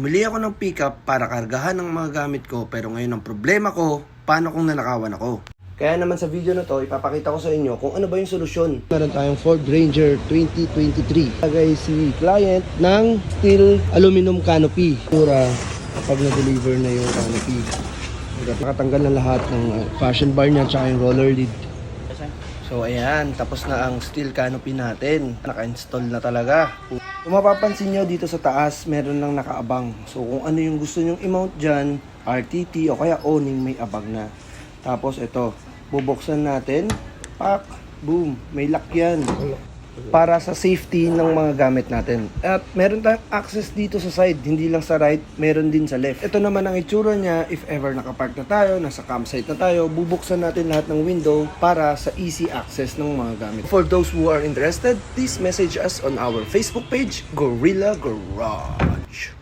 Bumili ako ng pickup para kargahan ng mga gamit ko, pero ngayon ang problema ko, paano kung nanakawan ako? Kaya naman sa video na to, ipapakita ko sa inyo kung ano ba yung solusyon. Meron tayong Ford Ranger 2023. Lagay si client ng steel aluminum canopy. Pura kapag na-deliver na yung canopy. Nakatanggal na lahat ng fashion bar niya at yung roller lid. So ayan, tapos na ang steel canopy natin. Naka-install na talaga. Kung mapapansin nyo dito sa taas, meron lang nakaabang. So kung ano yung gusto nyong i-mount dyan, RTT o kaya awning, may abang na. Tapos ito, bubuksan natin. Pak! Boom! May lock yan. Para sa safety ng mga gamit natin. At meron tayong access dito sa side, hindi lang sa right, meron din sa left. Ito naman ang itsura niya if ever nakapark na tayo, nasa campsite na tayo, bubuksan natin lahat ng window para sa easy access ng mga gamit. For those who are interested, please message us on our Facebook page, Gorilla Garage.